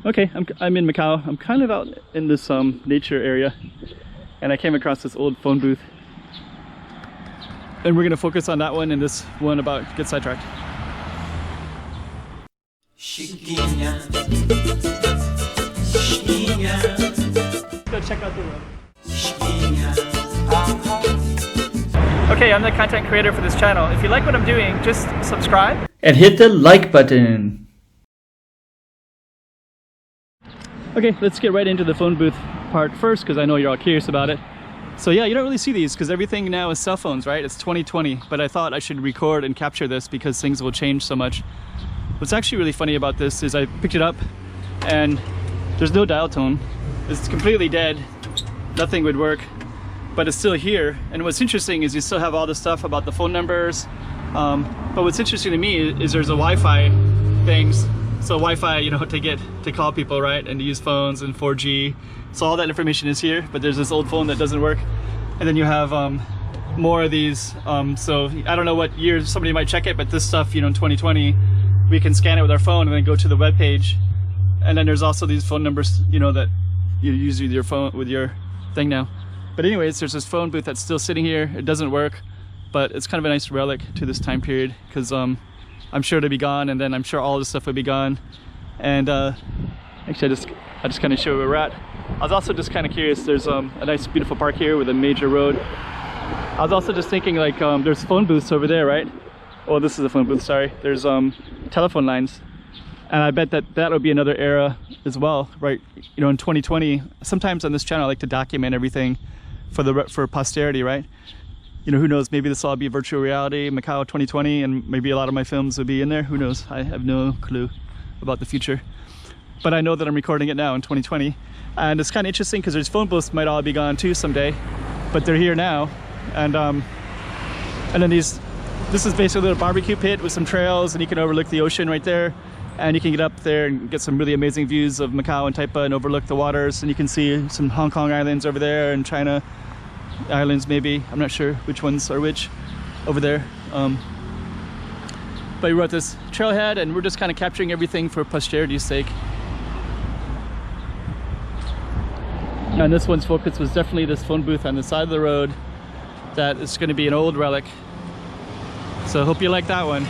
Okay, I'm in Macau. I'm kind of out in this nature area, and I came across this old phone booth. And we're gonna focus on that one and this one about get sidetracked. Chiquinha, Chiquinha. Go check out the room. Okay, I'm the content creator for this channel. If you like what I'm doing, just subscribe and hit the like button. Okay, let's get right into the phone booth part first, because I know you're all curious about it. So yeah, you don't really see these because everything now is cell phones, right? It's 2020, but I thought I should record and capture this because things will change so much. What's actually really funny about this is I picked it up and there's no dial tone. It's completely dead. Nothing would work, but it's still here. And what's interesting is you still have all the stuff about the phone numbers. But what's interesting to me is there's a Wi-Fi things. So Wi-Fi, you know, to call people, right? And to use phones and 4G. So all that information is here, but there's this old phone that doesn't work. And then you have more of these. So I don't know what year somebody might check it, but this stuff, you know, in 2020, we can scan it with our phone and then go to the web page. And then there's also these phone numbers, you know, that you use with your phone, with your thing now. But anyways, there's this phone booth that's still sitting here. It doesn't work, but it's kind of a nice relic to this time period, because I'm sure it'll be gone, and then I'm sure all this stuff will be gone. And actually I just kind of show where we're at. I was also just kind of curious, there's a nice beautiful park here with a major road. I was also just thinking, like, there's phone booths over there, right? Oh, this is a phone booth, sorry. There's telephone lines. And I bet that would be another era as well, right? You know, in 2020, sometimes on this channel I like to document everything for posterity, right? You know, who knows, maybe this will all be virtual reality, Macau 2020, and maybe a lot of my films will be in there, who knows? I have no clue about the future. But I know that I'm recording it now in 2020. And it's kind of interesting because there's phone booths might all be gone too someday, but they're here now. And then this is basically a little barbecue pit with some trails, and you can overlook the ocean right there. And you can get up there and get some really amazing views of Macau and Taipa and overlook the waters. And you can see some Hong Kong islands over there and China islands maybe. I'm not sure which ones are which over there. But we wrote this trailhead and we're just kind of capturing everything for posterity's sake. And this one's focus was definitely this phone booth on the side of the road that is going to be an old relic. So I hope you like that one.